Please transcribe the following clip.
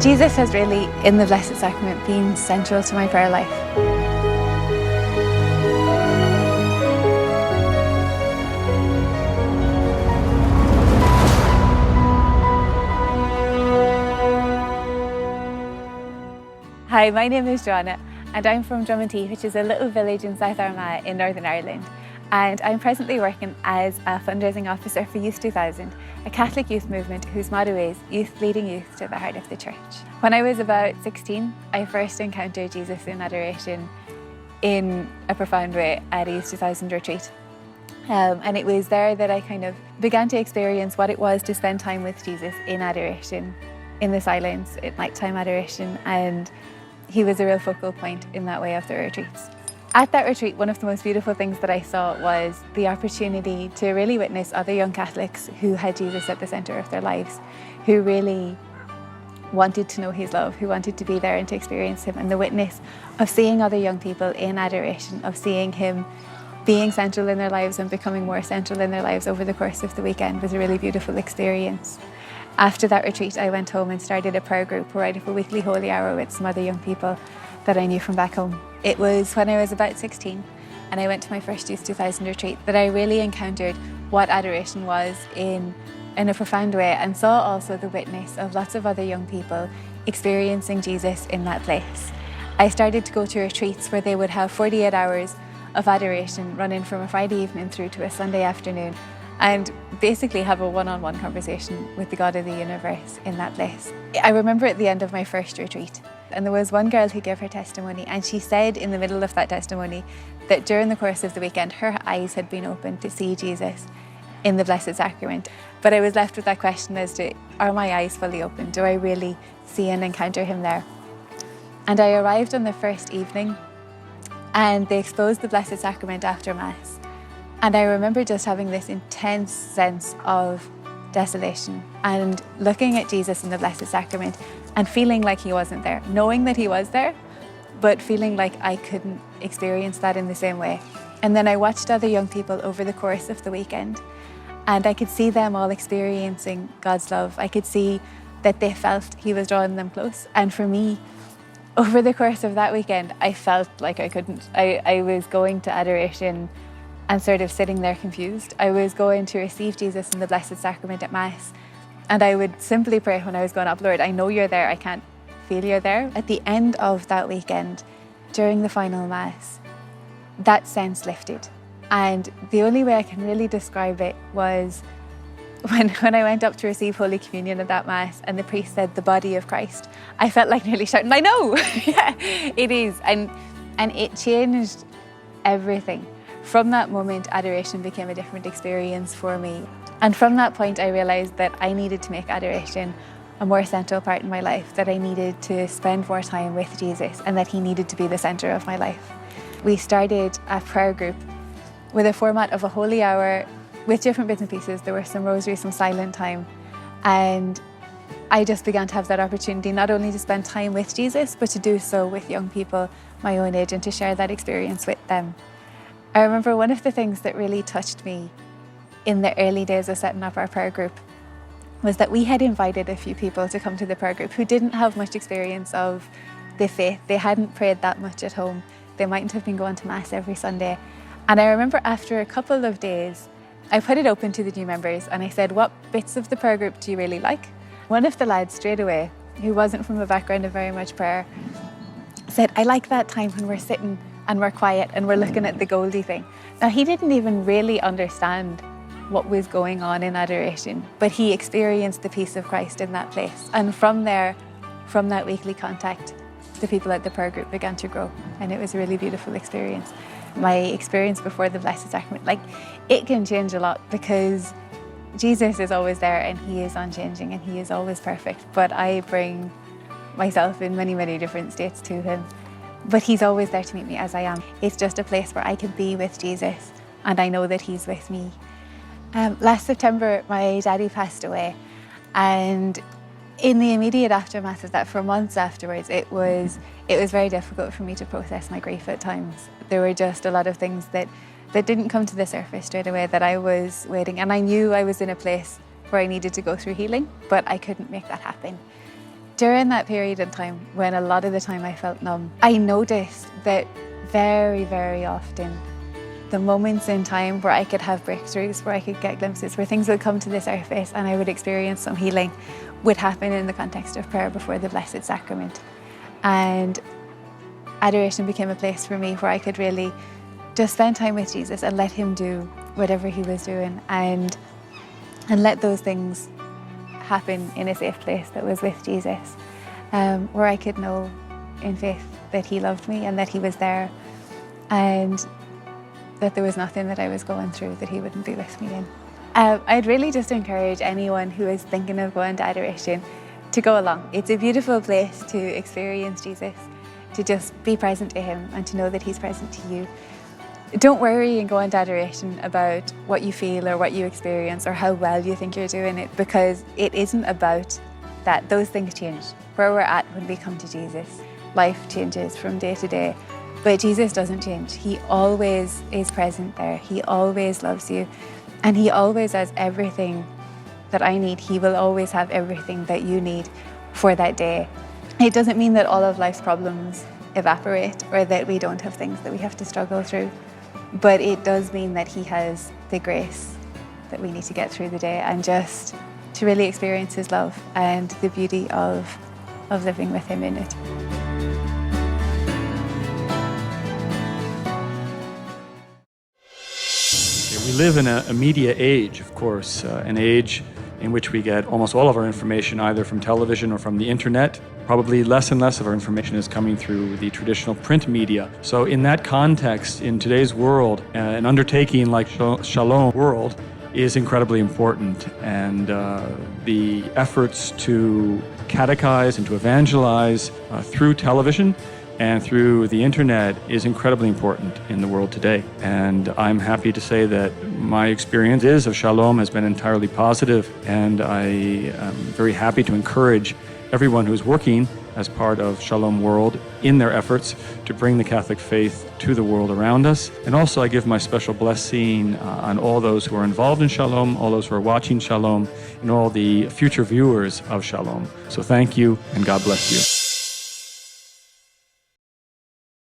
Jesus has really, in the Blessed Sacrament, been central to my prayer life. Hi, my name is Joanna and I'm from Drummondtee, which is a little village in South Armagh in Northern Ireland. And I'm presently working as a fundraising officer for Youth 2000, a Catholic youth movement whose motto is Youth Leading Youth to the Heart of the Church. When I was about 16, I first encountered Jesus in adoration in a profound way at a Youth 2000 retreat. And it was there that I kind of began to experience what it was to spend time with Jesus in adoration, in the silence, at nighttime adoration, and he was a real focal point in that way of the retreats. At that retreat, one of the most beautiful things that I saw was the opportunity to really witness other young Catholics who had Jesus at the centre of their lives, who really wanted to know his love, who wanted to be there and to experience him. And the witness of seeing other young people in adoration, of seeing him being central in their lives and becoming more central in their lives over the course of the weekend was a really beautiful experience. After that retreat, I went home and started a prayer group where I'd have a weekly holy hour with some other young people that I knew from back home. It was when I was about 16 and I went to my first Youth 2000 retreat that I really encountered what adoration was in a profound way, and saw also the witness of lots of other young people experiencing Jesus in that place. I started to go to retreats where they would have 48 hours of adoration running from a Friday evening through to a Sunday afternoon, and basically have a one-on-one conversation with the God of the universe in that place. I remember at the end of my first retreat, and there was one girl who gave her testimony, and she said in the middle of that testimony that during the course of the weekend her eyes had been opened to see Jesus in the Blessed Sacrament. But I was left with that question as to, are my eyes fully open? Do I really see and encounter him there? And I arrived on the first evening and they exposed the Blessed Sacrament after Mass. And I remember just having this intense sense of desolation and looking at Jesus in the Blessed Sacrament and feeling like he wasn't there, knowing that he was there, but feeling like I couldn't experience that in the same way. And then I watched other young people over the course of the weekend, and I could see them all experiencing God's love. I could see that they felt he was drawing them close. And for me, over the course of that weekend, I felt like I couldn't. I was going to adoration and sort of sitting there confused. I was going to receive Jesus in the Blessed Sacrament at Mass, and I would simply pray when I was going up, Lord, I know you're there, I can't feel you're there. At the end of that weekend, during the final Mass, that sense lifted. And the only way I can really describe it was when I went up to receive Holy Communion at that Mass and the priest said, the body of Christ, I felt like nearly shouting, I know, yeah, it is. And it changed everything. From that moment, adoration became a different experience for me. And from that point, I realised that I needed to make adoration a more central part in my life, that I needed to spend more time with Jesus and that he needed to be the centre of my life. We started a prayer group with a format of a holy hour with different bits and pieces. There were some rosary, some silent time. And I just began to have that opportunity not only to spend time with Jesus, but to do so with young people my own age and to share that experience with them. I remember one of the things that really touched me in the early days of setting up our prayer group was that we had invited a few people to come to the prayer group who didn't have much experience of the faith. They hadn't prayed that much at home. They mightn't have been going to Mass every Sunday. And I remember after a couple of days, I put it open to the new members and I said, what bits of the prayer group do you really like? One of the lads straight away, who wasn't from a background of very much prayer, said, I like that time when we're sitting and we're quiet and we're looking at the Goldie thing. Now, he didn't even really understand what was going on in adoration, but he experienced the peace of Christ in that place. And from there, from that weekly contact, the people at the prayer group began to grow, and it was a really beautiful experience. My experience before the Blessed Sacrament, it can change a lot because Jesus is always there and he is unchanging and he is always perfect, but I bring myself in many, many different states to him. But he's always there to meet me as I am. It's just a place where I can be with Jesus and I know that he's with me. Last September, my daddy passed away, and in the immediate aftermath of that, for months afterwards, it was very difficult for me to process my grief at times. There were just a lot of things that didn't come to the surface straight away that I was waiting, and I knew I was in a place where I needed to go through healing, but I couldn't make that happen. During that period in time, when a lot of the time I felt numb, I noticed that very, very often the moments in time where I could have breakthroughs, where I could get glimpses, where things would come to the surface and I would experience some healing, would happen in the context of prayer before the Blessed Sacrament. And adoration became a place for me where I could really just spend time with Jesus and let him do whatever he was doing, and let those things happen in a safe place that was with Jesus, where I could know in faith that he loved me and that he was there, and that there was nothing that I was going through that he wouldn't be with me in. I'd really just encourage anyone who is thinking of going to adoration to go along. It's a beautiful place to experience Jesus, to just be present to him and to know that he's present to you. Don't worry and go into adoration about what you feel or what you experience or how well you think you're doing it, because it isn't about that. Those things change. Where we're at when we come to Jesus, life changes from day to day, but Jesus doesn't change. He always is present there. He always loves you, and he always has everything that I need. He will always have everything that you need for that day. It doesn't mean that all of life's problems evaporate or that we don't have things that we have to struggle through. But it does mean that he has the grace that we need to get through the day and just to really experience his love and the beauty of living with him in it. We live in a media age, of course, an age in which we get almost all of our information either from television or from the internet. Probably less and less of our information is coming through the traditional print media. So in that context, in today's world, an undertaking like Shalom World is incredibly important. And the efforts to catechize and to evangelize through television and through the internet is incredibly important in the world today. And I'm happy to say that my experience of Shalom has been entirely positive, and I am very happy to encourage everyone who's working as part of Shalom World in their efforts to bring the Catholic faith to the world around us. And also I give my special blessing on all those who are involved in Shalom, all those who are watching Shalom, and all the future viewers of Shalom. So thank you, and God bless you.